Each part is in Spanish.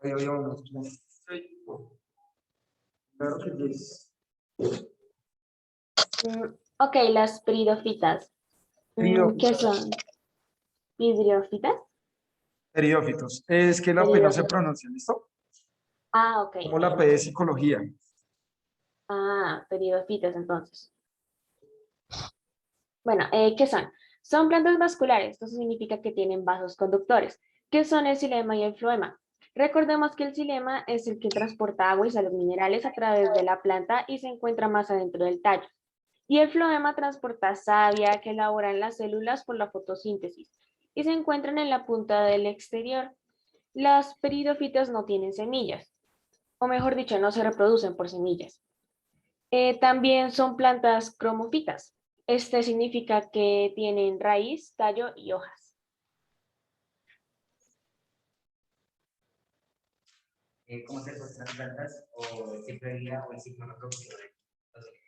Ahí había unos. Claro que sí. Ok, las peridófitas. ¿Qué son? ¿Pidriofitas? Periófitos. Es que la P no se Peridófitas. pronuncia, ¿listo? Ah, ok. Como la P de psicología. Ah, peridófitas entonces. Bueno, ¿qué son? Son plantas vasculares, esto significa que tienen vasos conductores, que son el xilema y el floema. Recordemos que el xilema es el que transporta agua y sales minerales a través de la planta y se encuentra más adentro del tallo. Y el floema transporta savia que elaboran las células por la fotosíntesis y se encuentran en la punta del exterior. Las peridófitas no tienen semillas, o mejor dicho, no se reproducen por semillas. También son plantas cromofitas. Este significa que tienen raíz, tallo y hojas. ¿Cómo se producen las plantas o el ciclo de vida o el ciclo reproductivo de los helechos?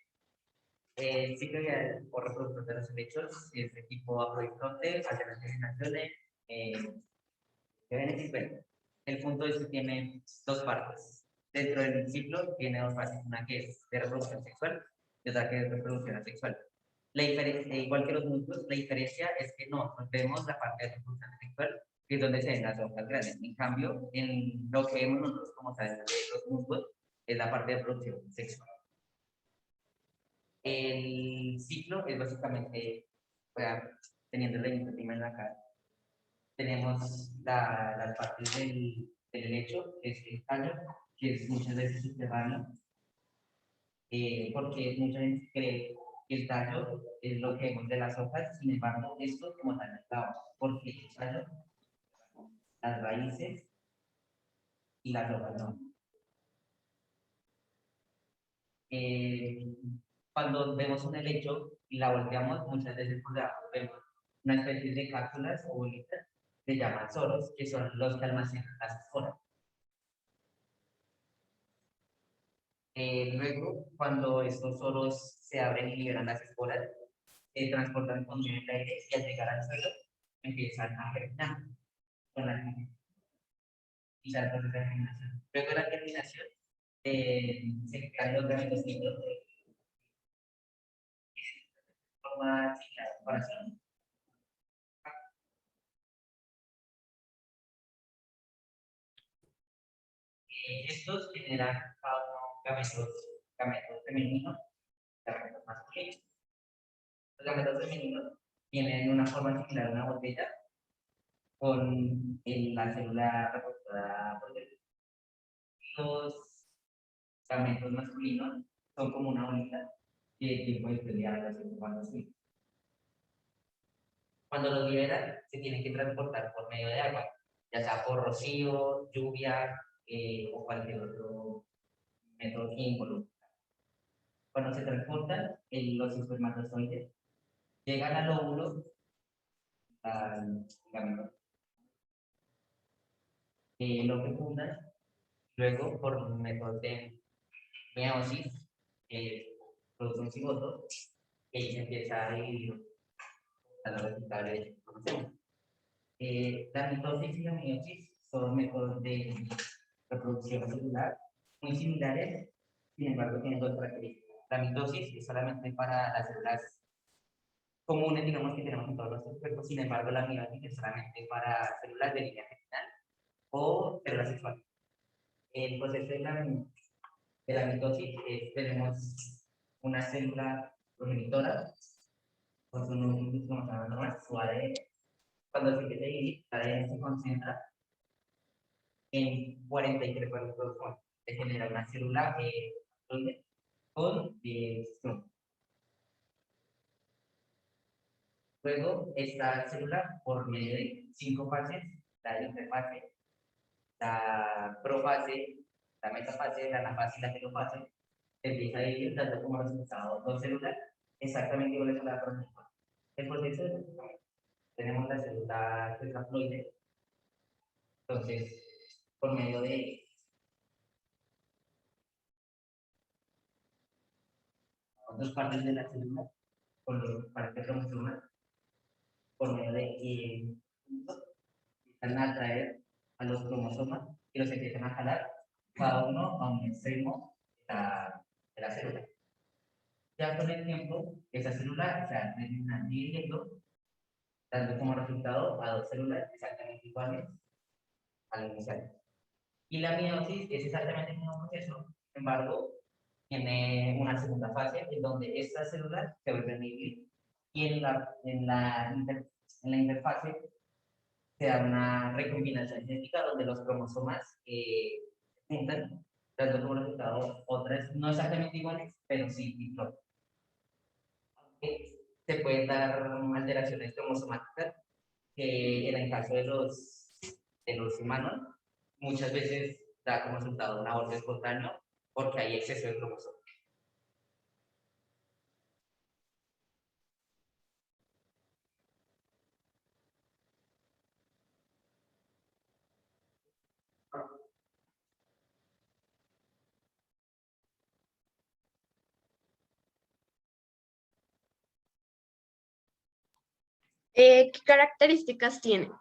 El ciclo de vida o reproductor de los helechos es de tipo aploidonte, alternantes generaciones, que ven bueno, el punto es que tiene dos partes. Dentro del ciclo tiene dos partes, una que es de reproducción sexual y otra que es de reproducción asexual. La diferencia, igual que los músculos, la diferencia es que no vemos la parte de reproducción sexual, que es donde se ven las hojas grandes. En cambio, en lo que vemos nosotros como sabemos de los músculos, es la parte de reproducción sexual. El ciclo es básicamente, teniendo la iniciativa en la cara, tenemos las partes del helecho, que es el tallo, que es muchas veces subterráneo, porque mucha gente cree que el tallo es lo que vemos de las hojas, sin embargo, esto como tal es la hoja, porque el tallo, las raíces y las hojas no. Cuando vemos un helecho y la volteamos, muchas veces por debajo vemos una especie de cápsulas o bolitas que se llaman soros, que son los que almacenan las esporas. Luego, cuando estos soros se abren y liberan las esporas, se transportan con el aire y al llegar al suelo empiezan a germinar con la y se proceso de germinación. Luego de la germinación, se crean los gametocitos de forma similar al corazón. Estos generan cada uno gametos femeninos, gametos masculinos. Los gametos femeninos tienen una forma similar a una botella con la célula reproductora por dentro. Los gametos masculinos son como una bolita que puede pelear las cuando sí. Cuando los liberan, se tienen que transportar por medio de agua, ya sea por rocío, lluvia o cualquier otro método involucrado. Cuando se transportan, los espermatozoides llegan al óvulo, al gamete, lo fecundan, luego por un método de meiosis, produce un cigoto y se empieza a dividir a los resultados de información. La mitosis y la meiosis son métodos de reproducción celular muy similares, sin embargo tienen dos características. La mitosis es solamente para las células comunes, digamos, que tenemos en todos nuestros cuerpos, sin embargo la meiosis es solamente para células de línea germinal o células sexuales. El proceso de la mitosis es, tenemos una célula progenitora con su núcleo normal, su ADN. Cuando se quiere dividir, el ADN se concentra en 43 cromosomas, se genera una célula con luego esta célula, por medio de 5 fases, la interfase, la profase, la metafase, la anafase y la telofase, se empieza a dividir dando como resultado dos células exactamente iguales a la progenitora. El proceso es tenemos la célula tetraploide, entonces, por medio de dos partes de la célula, con los partes cromosomas, por medio de van a atraer a los cromosomas y los empiezan a jalar cada uno a un extremo de la célula. Ya con el tiempo, esa célula se va a terminar dividiendo, dando como resultado a dos células exactamente iguales al inicial. Y la meiosis es exactamente el mismo proceso, sin embargo, tiene una segunda fase en donde estas células se vuelven a dividir y en la interfase se da una recombinación genética donde los cromosomas se juntan, dando como resultado otras no exactamente iguales, pero sí iguales. Se pueden dar alteraciones cromosomáticas que en el caso de los humanos muchas veces da como resultado un aborto espontáneo porque hay exceso de cromosomas. ¿Qué características tienen?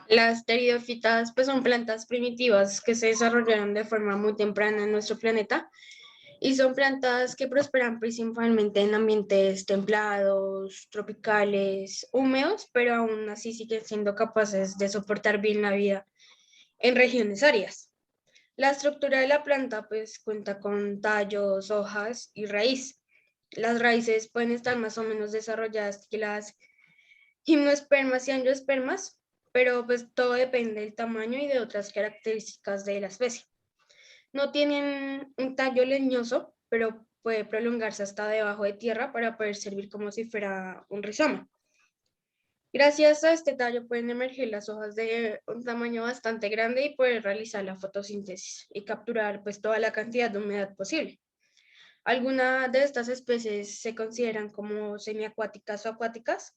Las pteridofitas pues son plantas primitivas que se desarrollaron de forma muy temprana en nuestro planeta y son plantas que prosperan principalmente en ambientes templados, tropicales, húmedos, pero aún así siguen siendo capaces de soportar bien la vida en regiones áridas. La estructura de la planta pues cuenta con tallos, hojas y raíz. Las raíces pueden estar más o menos desarrolladas que las gimnospermas y angiospermas, pero pues todo depende del tamaño y de otras características de la especie. No tienen un tallo leñoso, pero puede prolongarse hasta debajo de tierra para poder servir como si fuera un rizoma. Gracias a este tallo pueden emerger las hojas de un tamaño bastante grande y poder realizar la fotosíntesis y capturar pues toda la cantidad de humedad posible. Algunas de estas especies se consideran como semiacuáticas o acuáticas,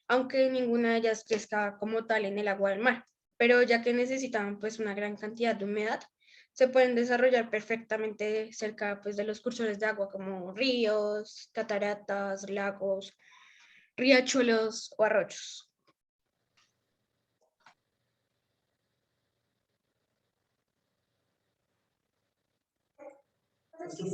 aunque ninguna de ellas crezca como tal en el agua del mar, pero ya que necesitan pues una gran cantidad de humedad, se pueden desarrollar perfectamente cerca pues de los cursos de agua como ríos, cataratas, lagos, riachuelos o arroyos. Entonces,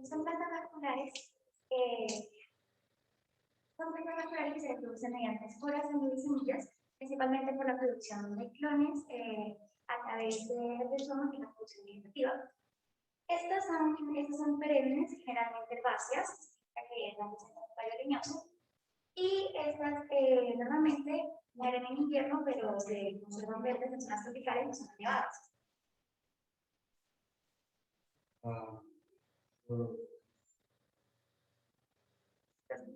son plantas vasculares que se reproducen mediante esporas y semillas, principalmente por la producción de clones a través de rizomas y la producción vegetativa. Estas son perennes, generalmente herbáceas, que dan un tallo leñoso, y estas normalmente mueren en invierno, pero se conservan verdes en zonas tropicales y zonas nevadas.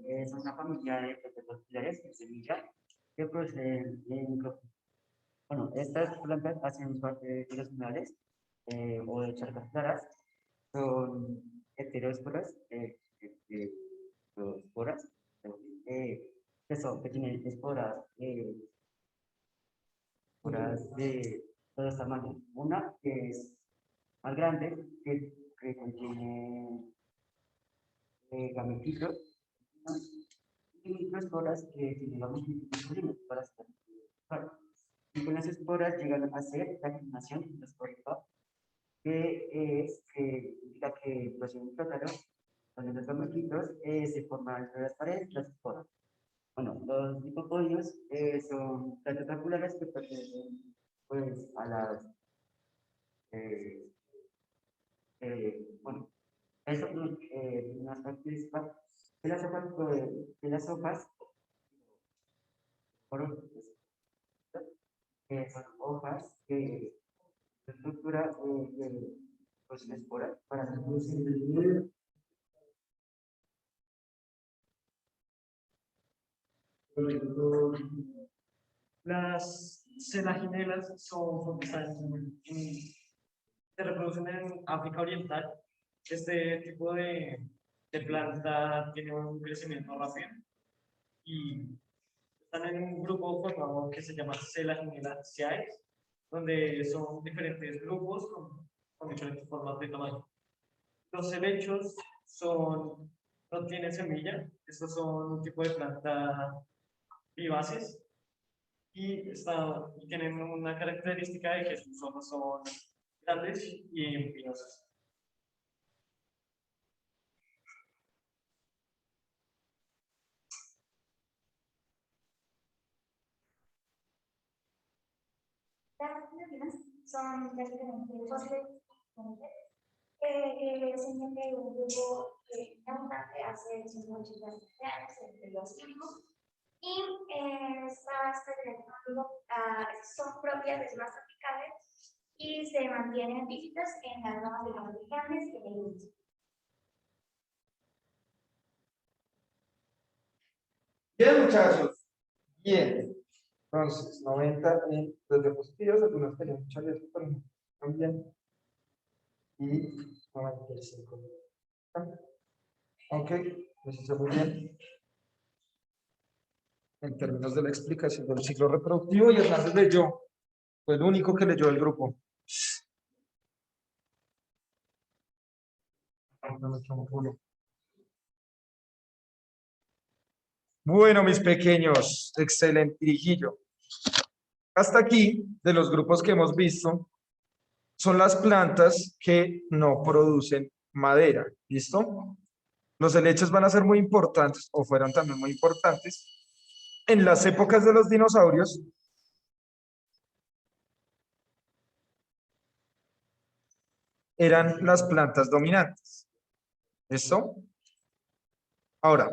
Es una familia de plantas vasculares de semilla que proceden de microfondos. Bueno, estas plantas hacen parte de los humedales o de charcas claras. Son heterosporas, esporas, que tienen esporas de todos tamaños. Una que es más grande, que contiene gametitos, ¿no? Y microesporas que tienen gametitos para estar. Y con las esporas llegan a hacer la germinación endoscópica, que es indica que el proceso plátano, donde los gametitos se forman entre las paredes y las esporas. Bueno, los licopodios son plantas vasculares que pertenecen pues a las eh, bueno, eso es una característica de las hojas, son hojas que se estructura pues, esporas para reproducir. Las celaginelas se reproducen en África Oriental. Este tipo de planta tiene un crecimiento rápido y están en un grupo formado que se llama Selaginelaceae, donde son diferentes grupos con diferentes formas de tamaño. Los helechos no tienen semilla. Estos son un tipo de planta vivaces y tienen una característica de que sus hojas son grandes y espinosas. Las neutrinas son básicamente fósiles que se entiende un grupo abundante hace 180 años entre los químicos y estas son propias de zonas tropicales y se mantienen visitas en las zonas de los grandes y medianos. Bien, muchachos. Bien. Entonces, 90 en los diapositivas, algunos tenían mucha letra, pero también. Y 95. Ok, eso está muy bien. En términos de la explicación del ciclo reproductivo, y Hernández leyó, fue el único que leyó del grupo. Bueno, mis pequeños, excelente dirigillo. Hasta aquí, de los grupos que hemos visto, son las plantas que no producen madera. ¿Listo? Los helechos van a ser muy importantes, o fueron también muy importantes, en las épocas de los dinosaurios. Eran las plantas dominantes. ¿Listo? Ahora,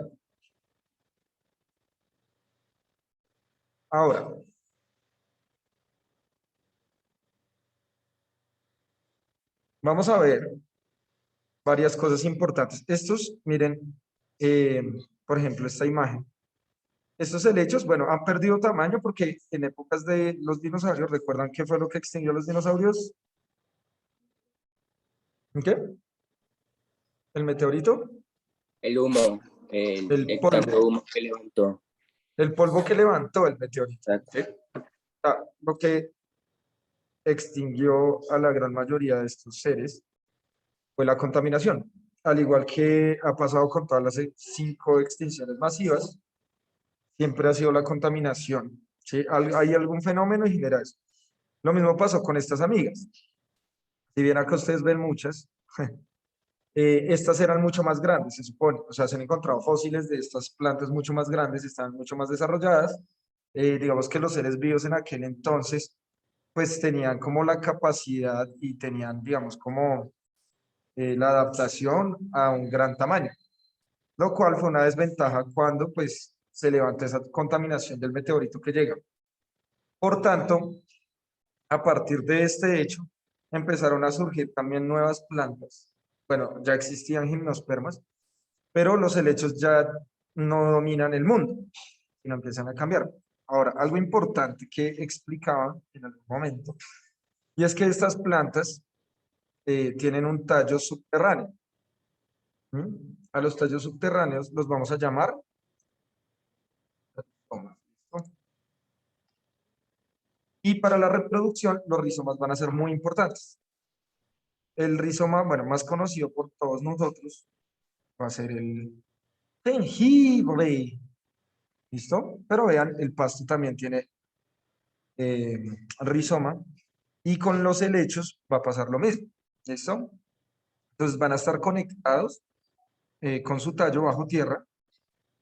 vamos a ver varias cosas importantes. Estos, miren, por ejemplo, esta imagen. Estos helechos, bueno, han perdido tamaño porque en épocas de los dinosaurios, ¿recuerdan qué fue lo que extinguió a los dinosaurios? ¿Qué? ¿El meteorito? El humo, El el polvo. tanto humo que levantó. El polvo que levantó el meteorito. Exacto. ¿Sí? Lo que extinguió a la gran mayoría de estos seres fue la contaminación. Al igual que ha pasado con todas las 5 extinciones masivas, siempre ha sido la contaminación. ¿Sí? Hay algún fenómeno y genera eso. Lo mismo pasó con estas amigas. Si bien acá ustedes ven muchas, estas eran mucho más grandes, se supone. O sea, se han encontrado fósiles de estas plantas mucho más grandes, están mucho más desarrolladas. Digamos que los seres vivos en aquel entonces, pues tenían como la capacidad y tenían, digamos, como la adaptación a un gran tamaño, lo cual fue una desventaja cuando, pues, se levanta esa contaminación del meteorito que llega. Por tanto, a partir de este hecho, empezaron a surgir también nuevas plantas. Bueno, ya existían gimnospermas, pero los helechos ya no dominan el mundo, sino empiezan a cambiar. Ahora, algo importante que explicaba en algún momento, y es que estas plantas tienen un tallo subterráneo. ¿Mm? A los tallos subterráneos los vamos a llamar rizomas. ¿Listo? Y para la reproducción, los rizomas van a ser muy importantes. El rizoma, bueno, más conocido por todos nosotros, va a ser el jengibre. ¿Listo? Pero vean, el pasto también tiene rizoma y con los helechos va a pasar lo mismo. ¿Listo? Entonces van a estar conectados con su tallo bajo tierra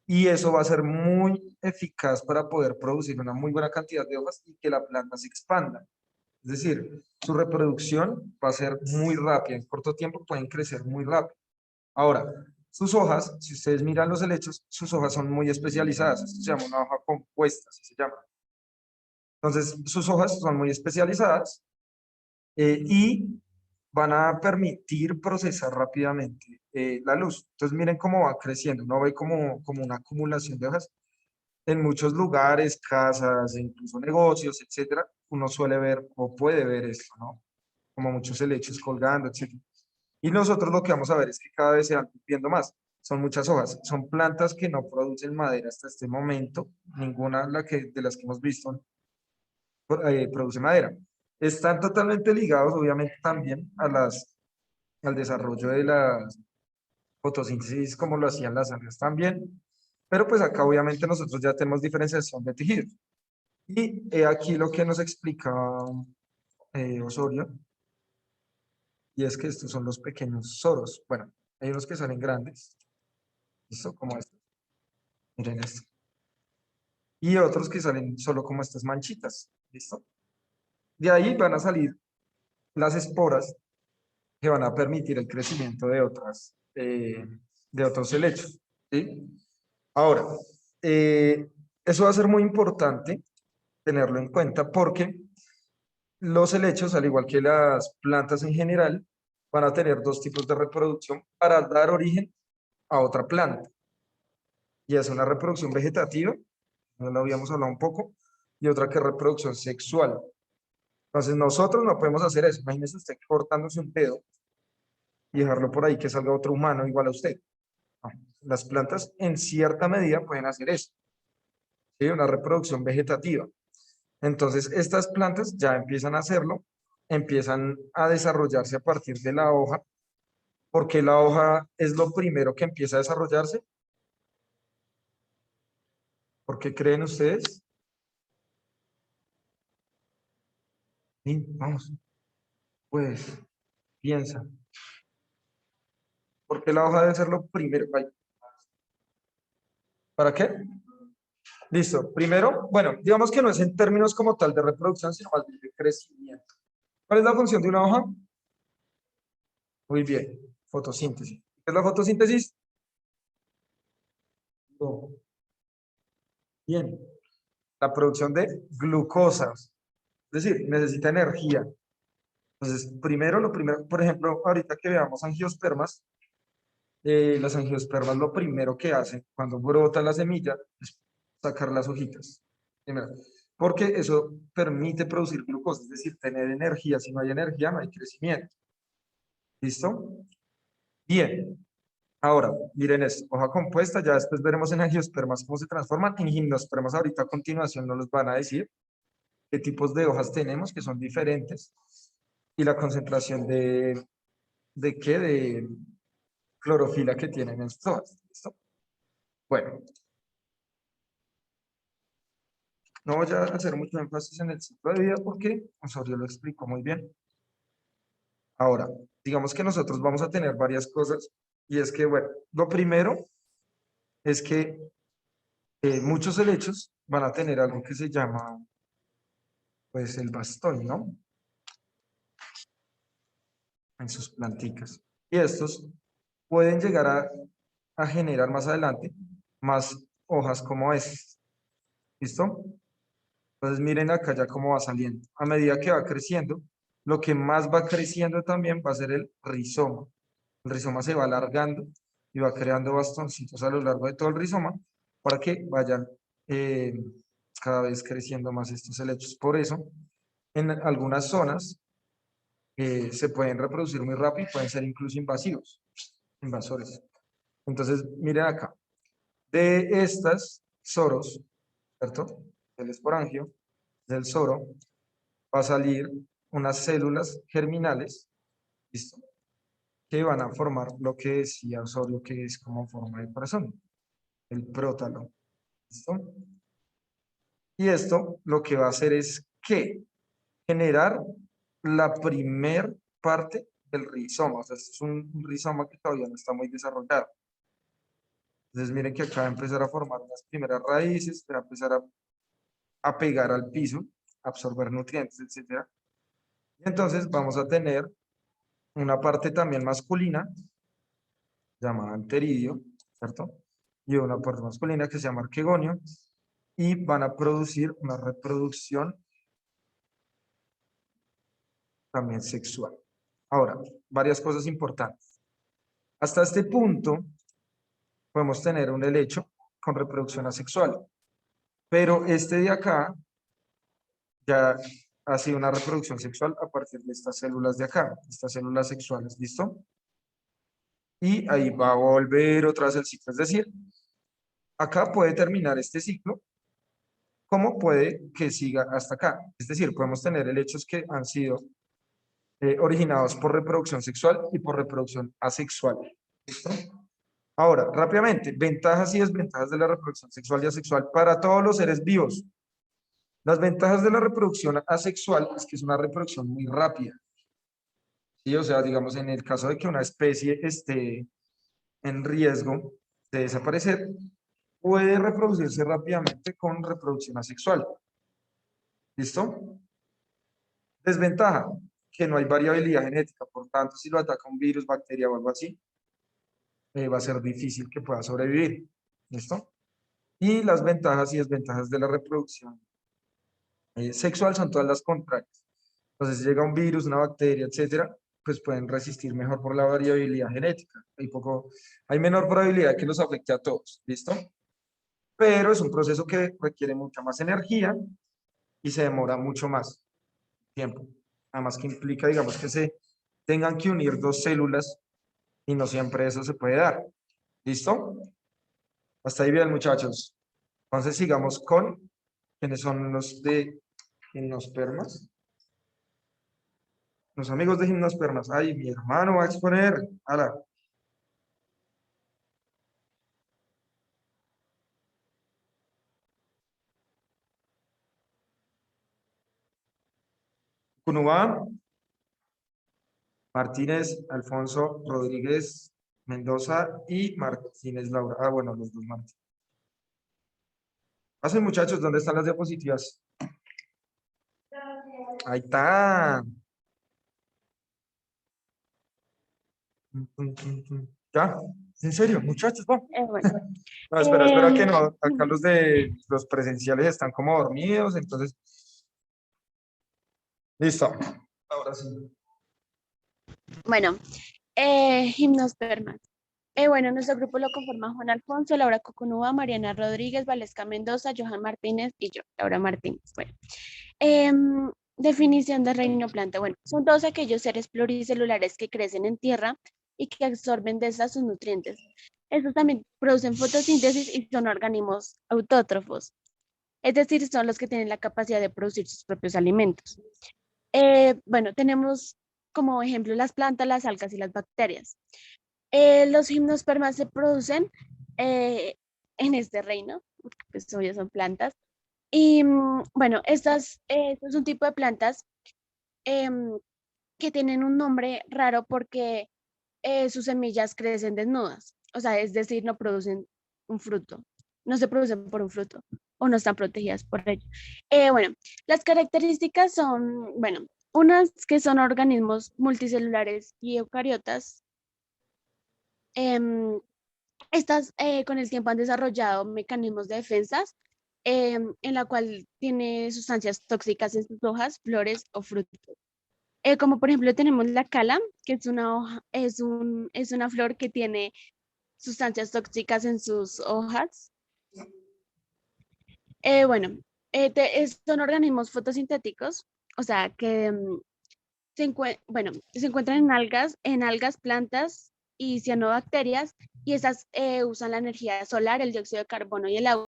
y eso va a ser muy eficaz para poder producir una muy buena cantidad de hojas y que la planta se expanda. Es decir, su reproducción va a ser muy rápida, en corto tiempo pueden crecer muy rápido. Ahora, sus hojas, si ustedes miran los helechos, sus hojas son muy especializadas. Esto se llama una hoja compuesta, así se llama. Entonces, sus hojas son muy especializadas y van a permitir procesar rápidamente la luz. Entonces, miren cómo va creciendo. Uno ve como una acumulación de hojas. En muchos lugares, casas, incluso negocios, etcétera, uno suele ver o puede ver esto, ¿no? Como muchos helechos colgando, etcétera. Y nosotros lo que vamos a ver es que cada vez se van viendo más. Son muchas hojas. Son plantas que no producen madera hasta este momento. Ninguna de las que hemos visto produce madera. Están totalmente ligados, obviamente, también al desarrollo de las fotosíntesis como lo hacían las algas también, pero pues acá obviamente nosotros ya tenemos diferenciación de tejidos. Y aquí lo que nos explica Osorio, y es que estos son los pequeños soros. Bueno, hay unos que salen grandes, ¿listo? Como estos. Miren esto. Y otros que salen solo como estas manchitas, ¿listo? De ahí van a salir las esporas que van a permitir el crecimiento de otros helechos, ¿sí? Ahora, eso va a ser muy importante tenerlo en cuenta porque los helechos, al igual que las plantas en general, van a tener dos tipos de reproducción para dar origen a otra planta. Y es una reproducción vegetativa, no lo habíamos hablado un poco, y otra que es reproducción sexual. Entonces nosotros no podemos hacer eso. Imagínese usted cortándose un dedo y dejarlo por ahí que salga otro humano igual a usted. No. Las plantas en cierta medida pueden hacer eso. ¿Sí? Una reproducción vegetativa. Entonces estas plantas ya empiezan a hacerlo, empiezan a desarrollarse a partir de la hoja, porque la hoja es lo primero que empieza a desarrollarse. ¿Por qué creen ustedes? Sí, vamos. Pues piensa. Porque la hoja debe ser lo primero. Ay. ¿Para qué? Listo. Primero, bueno, digamos que no es en términos como tal de reproducción, sino más bien de crecimiento. ¿Cuál es la función de una hoja? Muy bien, fotosíntesis. ¿Qué es la fotosíntesis? No. Bien, la producción de glucosas. Es decir, necesita energía. Entonces, lo primero, por ejemplo, ahorita que veamos angiospermas, las angiospermas lo primero que hacen cuando brota la semilla es sacar las hojitas. Primero, porque eso permite producir glucosa, es decir, tener energía. Si no hay energía, no hay crecimiento. ¿Listo? Bien. Ahora, miren esto, hoja compuesta, ya después veremos en angiospermas cómo se transforman. En gimnospermas ahorita a continuación nos los van a decir qué tipos de hojas tenemos, que son diferentes, y la concentración ¿de qué? De clorofila que tienen en sus hojas. ¿Listo? Bueno, no voy a hacer mucho énfasis en el ciclo de vida porque Osorio lo explicó muy bien. Ahora, digamos que nosotros vamos a tener varias cosas, y es que, bueno, lo primero es que muchos helechos van a tener algo que se llama, pues, el bastón, ¿no? En sus planticas. Y estos pueden llegar a generar más adelante más hojas como estas. ¿Listo? Entonces miren acá ya cómo va saliendo. A medida que va creciendo, lo que más va creciendo también va a ser el rizoma. El rizoma se va alargando y va creando bastoncitos a lo largo de todo el rizoma para que vayan cada vez creciendo más estos helechos. Por eso, en algunas zonas se pueden reproducir muy rápido y pueden ser incluso invasores. Entonces, miren acá. De estas soros, ¿cierto? Del esporangio, del soro, va a salir unas células germinales, ¿listo? Que van a formar lo que decía Osorio, que es como forma de corazón, el prótalo, ¿listo? Y esto lo que va a hacer es que generar la primer parte del rizoma. O sea, este es un rizoma que todavía no está muy desarrollado. Entonces miren que acá va a empezar a formar las primeras raíces, va a empezar a pegar al piso, absorber nutrientes, etc. Y entonces vamos a tener una parte también masculina, llamada anteridio, ¿cierto? Y una parte masculina que se llama arquegonio, y van a producir una reproducción también sexual. Ahora, varias cosas importantes. Hasta este punto, podemos tener un helecho con reproducción asexual, pero este de acá ya ha sido una reproducción sexual a partir de estas células de acá, estas células sexuales, ¿listo? Y ahí va a volver otra vez el ciclo, es decir, acá puede terminar este ciclo, como puede que siga hasta acá. Es decir, podemos tener helechos que han sido originados por reproducción sexual y por reproducción asexual, ¿listo? Ahora, rápidamente, ventajas y desventajas de la reproducción sexual y asexual para todos los seres vivos. Las ventajas de la reproducción asexual es que es una reproducción muy rápida. ¿Sí? O sea, digamos, en el caso de que una especie esté en riesgo de desaparecer, puede reproducirse rápidamente con reproducción asexual. ¿Listo? Desventaja, que no hay variabilidad genética, por tanto, si lo ataca un virus, bacteria o algo así, va a ser difícil que pueda sobrevivir. ¿Listo? Y las ventajas y desventajas de la reproducción sexual son todas las contrarias. Entonces, si llega un virus, una bacteria, etcétera, pues pueden resistir mejor por la variabilidad genética. Hay menor probabilidad que los afecte a todos. ¿Listo? Pero es un proceso que requiere mucha más energía y se demora mucho más tiempo. Además que implica, digamos, que se tengan que unir dos células y no siempre eso se puede dar. ¿Listo? Hasta ahí bien, muchachos. Entonces sigamos con quienes son los de gimnospermas. Los amigos de gimnospermas. Ay, mi hermano va a exponer. Ala. Cunubá, Martínez, Alfonso, Rodríguez, Mendoza y Martínez Laura. Ah, bueno, los dos Martínez. Pasen, muchachos, ¿dónde están las diapositivas? Ahí está. ¿Ya? ¿En serio, muchachos? Vamos. Bueno, No, espera que em, no. Acá los de los presenciales están como dormidos, entonces. Listo. Ahora sí. bueno, gimnospermas. Bueno, nuestro grupo lo conforma Juan Alfonso, Laura Coconúa, Mariana Rodríguez, Valesca Mendoza, Johan Martínez y yo, Laura Martínez. Bueno, definición de reino planta. Bueno, son todos aquellos seres pluricelulares que crecen en tierra y que absorben de esas sus nutrientes. Estos también producen fotosíntesis y son organismos autótrofos, es decir, son los que tienen la capacidad de producir sus propios alimentos. Bueno, tenemos como ejemplo las plantas, las algas y las bacterias. Los gimnospermas se producen en este reino, porque pues obvio son plantas. Y bueno, estas es un tipo de plantas em, que tienen un nombre raro porque sus semillas crecen desnudas, o sea, es decir, no producen un fruto, no se producen por un fruto o no están protegidas por ello. Bueno, las características son, bueno, unas que son organismos multicelulares y eucariotas. em, Estas con el tiempo han desarrollado mecanismos de defensas en la cual tiene sustancias tóxicas en sus hojas, flores o frutos. Como por ejemplo tenemos la cala, que es una hoja, es una flor que tiene sustancias tóxicas en sus hojas. Bueno, son organismos fotosintéticos, o sea que bueno, se encuentran en algas, plantas y cianobacterias, y esas usan la energía solar, el dióxido de carbono y el agua